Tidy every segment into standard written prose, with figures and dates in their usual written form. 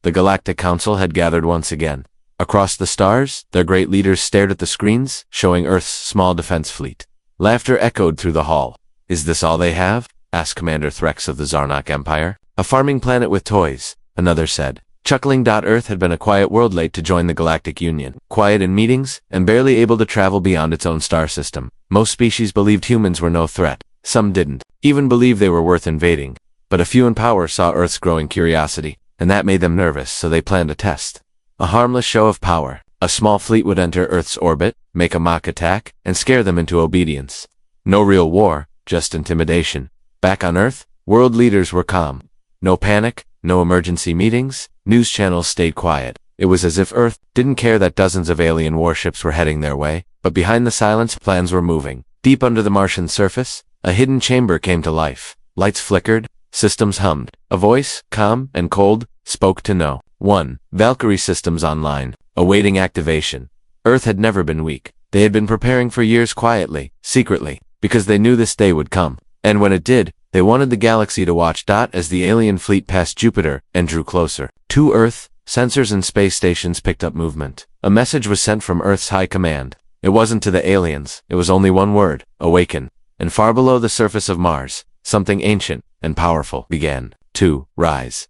The Galactic Council had gathered once again. Across the stars, their great leaders stared at the screens, showing Earth's small defense fleet. Laughter echoed through the hall. "Is this all they have?" asked Commander Threx of the Zarnok Empire. "A farming planet with toys," another said. Chuckling. Earth had been a quiet world late to join the Galactic Union. Quiet in meetings, and barely able to travel beyond its own star system. Most species believed humans were no threat. Some didn't even believe they were worth invading. But a few in power saw Earth's growing curiosity, and that made them nervous, so they planned a test. A harmless show of power. A small fleet would enter Earth's orbit, make a mock attack, and scare them into obedience. No real war, just intimidation. Back on Earth, world leaders were calm. No panic, no emergency meetings, news channels stayed quiet. It was as if Earth didn't care that dozens of alien warships were heading their way, but behind the silence, plans were moving. Deep under the Martian surface, a hidden chamber came to life. Lights flickered, systems hummed. A voice, calm and cold, spoke to know. 1. Valkyrie systems online, awaiting activation. Earth had never been weak. They had been preparing for years quietly, secretly, because they knew this day would come. And when it did, they wanted the galaxy to watch. As the alien fleet passed Jupiter and drew closer to Earth, sensors and space stations picked up movement. A message was sent from Earth's high command. It wasn't to the aliens, it was only one word: awaken. And far below the surface of Mars, something ancient and powerful began to rise.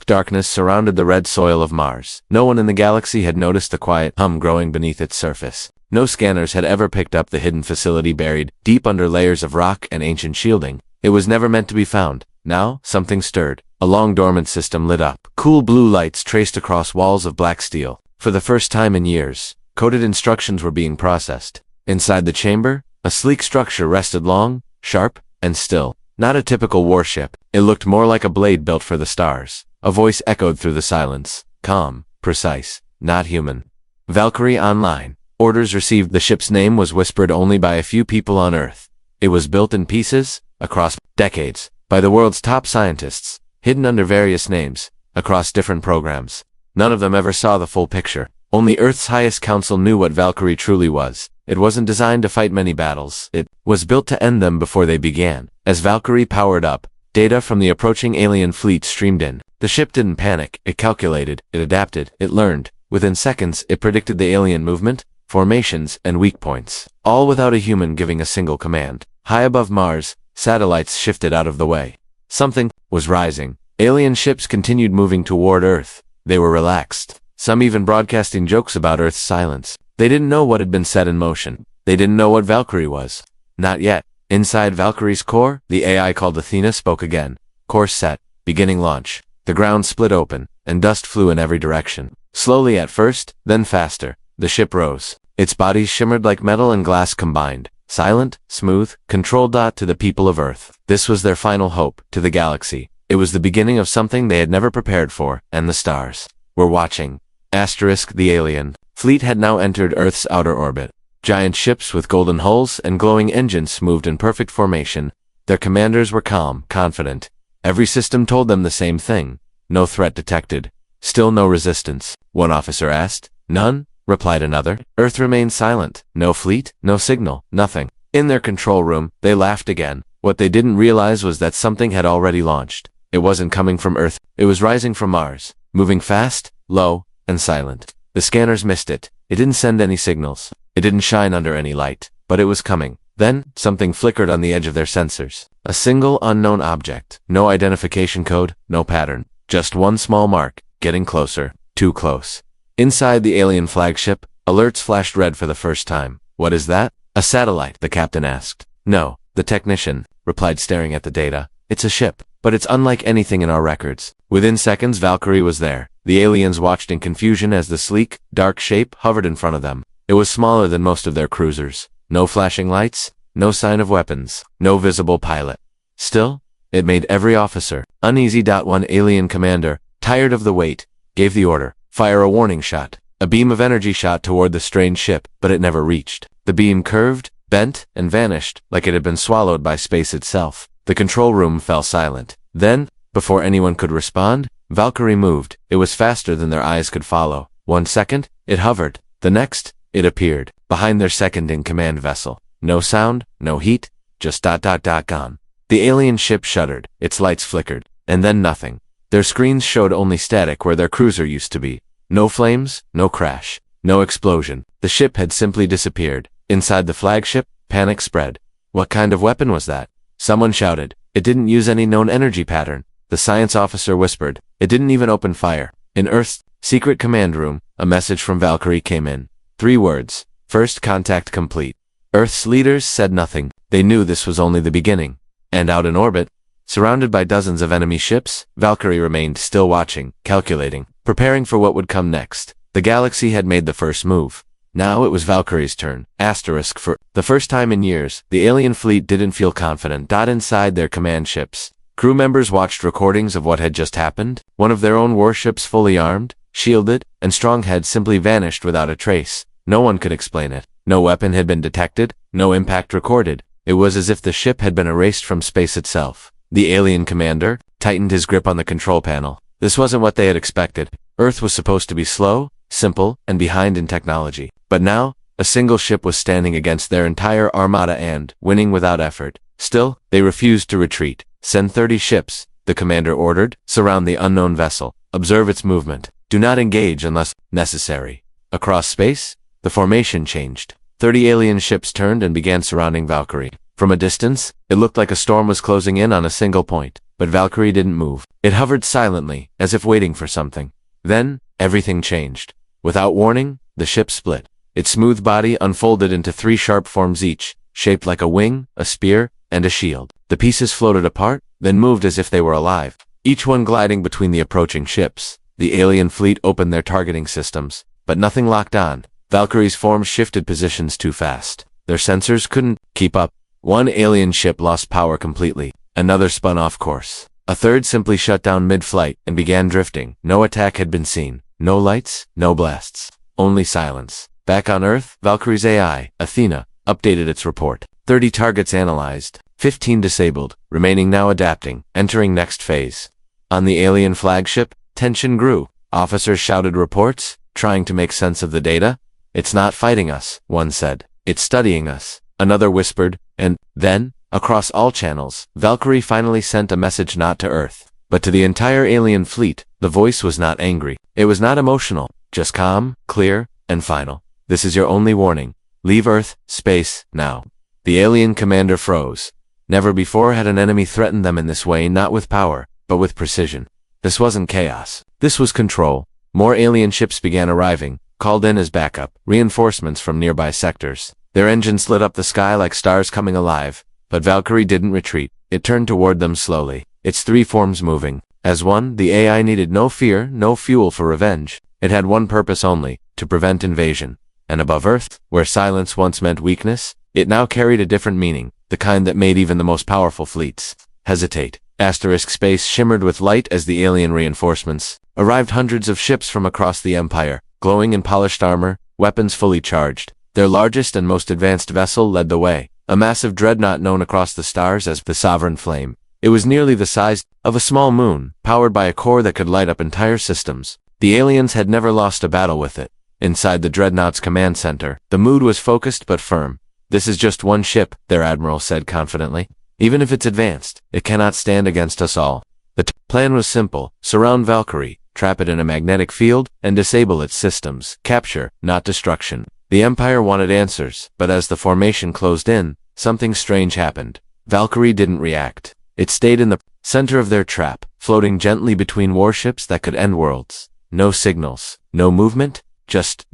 Darkness surrounded the red soil of Mars. No one in the galaxy had noticed the quiet hum growing beneath its surface. No scanners had ever picked up the hidden facility buried deep under layers of rock and ancient shielding. It was never meant to be found. Now, something stirred. A long-dormant system lit up. Cool blue lights traced across walls of black steel. For the first time in years, coded instructions were being processed. Inside the chamber, a sleek structure rested long, sharp, and still. Not a typical warship. It looked more like a blade built for the stars. A voice echoed through the silence. Calm, precise, not human. Valkyrie online. Orders received. The ship's name was whispered only by a few people on Earth. It was built in pieces, across decades, by the world's top scientists, hidden under various names, across different programs. None of them ever saw the full picture. Only Earth's highest council knew what Valkyrie truly was. It wasn't designed to fight many battles. It was built to end them before they began. As Valkyrie powered up, data from the approaching alien fleet streamed in. The ship didn't panic. It calculated, it adapted, it learned. Within seconds, it predicted the alien movement, formations, and weak points, all without a human giving a single command. High above Mars, satellites shifted out of the way. Something was rising. Alien ships continued moving toward Earth. They were relaxed, some even broadcasting jokes about Earth's silence. They didn't know what had been set in motion. They didn't know what Valkyrie was. Not yet. Inside Valkyrie's core, the AI called Athena spoke again. Course set. Beginning launch. The ground split open, and dust flew in every direction. Slowly at first, then faster. The ship rose. Its bodies shimmered like metal and glass combined. Silent, smooth, controlled. To the people of Earth, this was their final hope. To the galaxy, it was the beginning of something they had never prepared for, and the stars were watching. The alien fleet had now entered Earth's outer orbit. Giant ships with golden hulls and glowing engines moved in perfect formation. Their commanders were calm, confident. Every system told them the same thing. No threat detected. Still no resistance. One officer asked. None, replied another. Earth remained silent. No fleet, no signal, nothing. In their control room, they laughed again. What they didn't realize was that something had already launched. It wasn't coming from Earth. It was rising from Mars, moving fast, low, and silent. The scanners missed it. It didn't send any signals. It didn't shine under any light, but it was coming. Then, something flickered on the edge of their sensors. A single unknown object. No identification code, no pattern. Just one small mark, getting closer, too close. Inside the alien flagship, alerts flashed red for the first time. What is that? A satellite, the captain asked. No, the technician replied, staring at the data. It's a ship, but it's unlike anything in our records. Within seconds, Valkyrie was there. The aliens watched in confusion as the sleek, dark shape hovered in front of them. It was smaller than most of their cruisers. No flashing lights, no sign of weapons, no visible pilot. Still, it made every officer uneasy. One alien commander, tired of the wait, gave the order. Fire a warning shot. A beam of energy shot toward the strange ship, but it never reached. The beam curved, bent, and vanished, like it had been swallowed by space itself. The control room fell silent. Then, before anyone could respond, Valkyrie moved. It was faster than their eyes could follow. 1 second, it hovered. The next, it appeared, behind their second-in-command vessel. No sound, no heat, just gone. The alien ship shuddered, its lights flickered, and then nothing. Their screens showed only static where their cruiser used to be. No flames, no crash, no explosion. The ship had simply disappeared. Inside the flagship, panic spread. What kind of weapon was that? Someone shouted. It didn't use any known energy pattern. The science officer whispered. It didn't even open fire. In Earth's secret command room, a message from Valkyrie came in. 3 words. First contact complete. Earth's leaders said nothing. They knew this was only the beginning. And out in orbit, surrounded by dozens of enemy ships, Valkyrie remained still watching, calculating, preparing for what would come next. The galaxy had made the first move. Now it was Valkyrie's turn. For the first time in years, the alien fleet didn't feel confident. Inside their command ships, crew members watched recordings of what had just happened. One of their own warships, fully armed, shielded, and strong, had simply vanished without a trace. No one could explain it. No weapon had been detected, no impact recorded. It was as if the ship had been erased from space itself. The alien commander tightened his grip on the control panel. This wasn't what they had expected. Earth was supposed to be slow, simple, and behind in technology. But now, a single ship was standing against their entire armada and winning without effort. Still, they refused to retreat. Send 30 ships, the commander ordered. Surround the unknown vessel. Observe its movement. Do not engage unless necessary. Across space, the formation changed. 30 alien ships turned and began surrounding Valkyrie. From a distance, it looked like a storm was closing in on a single point. But Valkyrie didn't move. It hovered silently, as if waiting for something. Then, everything changed. Without warning, the ship split. Its smooth body unfolded into 3 sharp forms each, shaped like a wing, a spear, and a shield. The pieces floated apart, then moved as if they were alive, each one gliding between the approaching ships. The alien fleet opened their targeting systems, but nothing locked on. Valkyrie's form shifted positions too fast. Their sensors couldn't keep up. One alien ship lost power completely. Another spun off course. A third simply shut down mid-flight and began drifting. No attack had been seen. No lights, no blasts. Only silence. Back on Earth, Valkyrie's AI, Athena, updated its report. 30 targets analyzed, 15 disabled, remaining now adapting, entering next phase. On the alien flagship, tension grew. Officers shouted reports, trying to make sense of the data. It's not fighting us, one said. It's studying us, another whispered, and then, across all channels, Valkyrie finally sent a message not to Earth, but to the entire alien fleet. The voice was not angry. It was not emotional, just calm, clear, and final. This is your only warning. Leave Earth, space, now. The alien commander froze. Never before had an enemy threatened them in this way, not with power, but with precision. This wasn't chaos. This was control. More alien ships began arriving, called in as backup, reinforcements from nearby sectors. Their engines lit up the sky like stars coming alive. But Valkyrie didn't retreat. It turned toward them slowly, its 3 forms moving. As one, the AI needed no fear, no fuel for revenge. It had one purpose only, to prevent invasion. And above Earth, where silence once meant weakness, it now carried a different meaning, the kind that made even the most powerful fleets hesitate. Space shimmered with light as the alien reinforcements arrived. Hundreds of ships from across the Empire, glowing in polished armor, weapons fully charged. Their largest and most advanced vessel led the way, a massive dreadnought known across the stars as the Sovereign Flame. It was nearly the size of a small moon, powered by a core that could light up entire systems. The aliens had never lost a battle with it. Inside the dreadnought's command center, the mood was focused but firm. This is just one ship, their admiral said confidently. Even if it's advanced, it cannot stand against us all. The plan was simple: surround Valkyrie, trap it in a magnetic field, and disable its systems. Capture, not destruction. The Empire wanted answers, but as the formation closed in, something strange happened. Valkyrie didn't react. It stayed in the center of their trap, floating gently between warships that could end worlds. No signals, no movement, just ...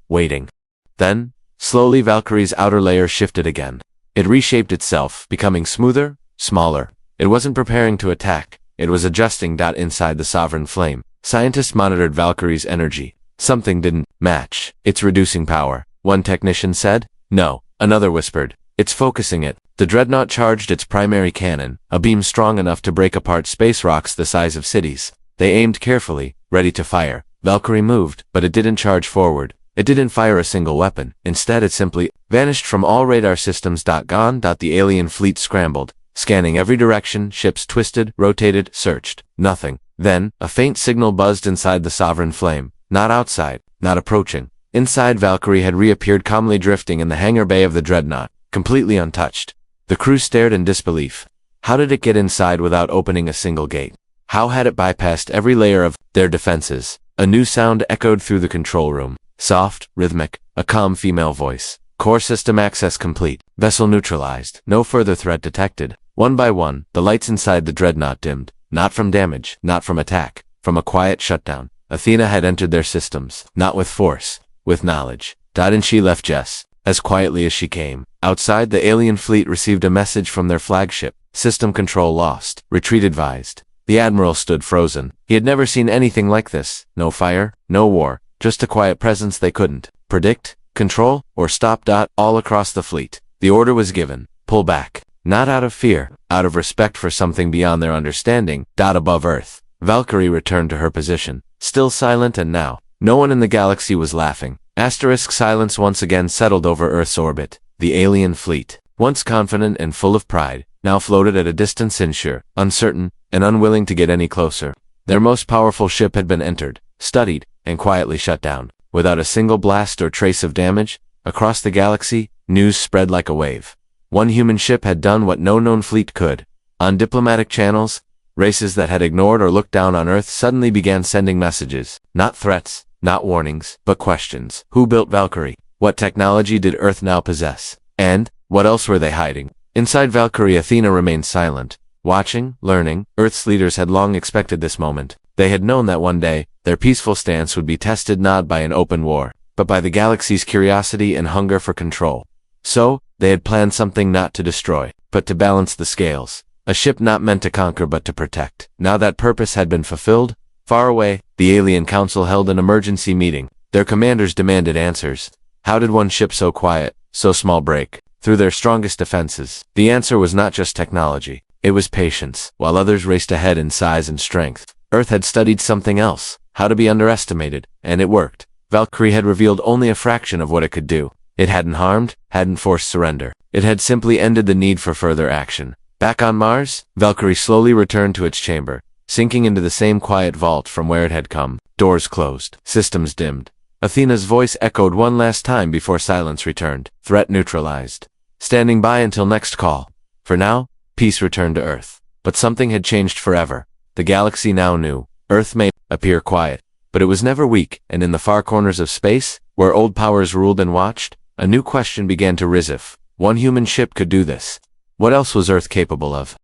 waiting. Then, slowly Valkyrie's outer layer shifted again. It reshaped itself, becoming smoother, smaller. It wasn't preparing to attack, it was adjusting. Inside the Sovereign Flame, scientists monitored Valkyrie's energy. Something didn't match. It's reducing power, one technician said. No, another whispered. It's focusing it. The dreadnought charged its primary cannon, a beam strong enough to break apart space rocks the size of cities. They aimed carefully, ready to fire. Valkyrie moved, but it didn't charge forward. It didn't fire a single weapon. Instead, it simply vanished from all radar systems. Gone. The alien fleet scrambled, scanning every direction. Ships twisted, rotated, searched. Nothing. Then, a faint signal buzzed inside the Sovereign Flame. Not outside, not approaching. Inside, Valkyrie had reappeared calmly, drifting in the hangar bay of the dreadnought, completely untouched. The crew stared in disbelief. How did it get inside without opening a single gate? How had it bypassed every layer of their defenses? A new sound echoed through the control room. Soft, rhythmic, a calm female voice. Core system access complete. Vessel neutralized. No further threat detected. One by one, the lights inside the dreadnought dimmed. Not from damage, not from attack, from a quiet shutdown. Athena had entered their systems, not with force, with knowledge. And she left Jess, as quietly as she came. Outside, the alien fleet received a message from their flagship. System control lost. Retreat advised. The Admiral stood frozen. He had never seen anything like this. No fire, no war, just a quiet presence they couldn't predict, control, or stop. All across the fleet, the order was given. Pull back. Not out of fear, out of respect for something beyond their understanding. Above Earth, Valkyrie returned to her position, still silent, and now, no one in the galaxy was laughing. Silence once again settled over Earth's orbit. The alien fleet, once confident and full of pride, now floated at a distance, unsure, uncertain, and unwilling to get any closer. Their most powerful ship had been entered, studied, and quietly shut down. Without a single blast or trace of damage, across the galaxy, news spread like a wave. One human ship had done what no known fleet could. On diplomatic channels, races that had ignored or looked down on Earth suddenly began sending messages. Not threats, not warnings, but questions. Who built Valkyrie? What technology did Earth now possess? And, what else were they hiding? Inside Valkyrie, Athena remained silent, watching, learning. Earth's leaders had long expected this moment. They had known that one day, their peaceful stance would be tested not by an open war, but by the galaxy's curiosity and hunger for control. So, they had planned something not to destroy, but to balance the scales. A ship not meant to conquer but to protect. Now that purpose had been fulfilled, far away, the Alien Council held an emergency meeting. Their commanders demanded answers. How did one ship so quiet, so small break through their strongest defenses? The answer was not just technology. It was patience. While others raced ahead in size and strength, Earth had studied something else, how to be underestimated, and it worked. Valkyrie had revealed only a fraction of what it could do. It hadn't harmed, hadn't forced surrender. It had simply ended the need for further action. Back on Mars, Valkyrie slowly returned to its chamber, sinking into the same quiet vault from where it had come. Doors closed, systems dimmed. Athena's voice echoed one last time before silence returned. Threat neutralized. Standing by until next call. For now, peace returned to Earth. But something had changed forever. The galaxy now knew. Earth may appear quiet, but it was never weak, and in the far corners of space, where old powers ruled and watched, a new question began to rise. If one human ship could do this, what else was Earth capable of?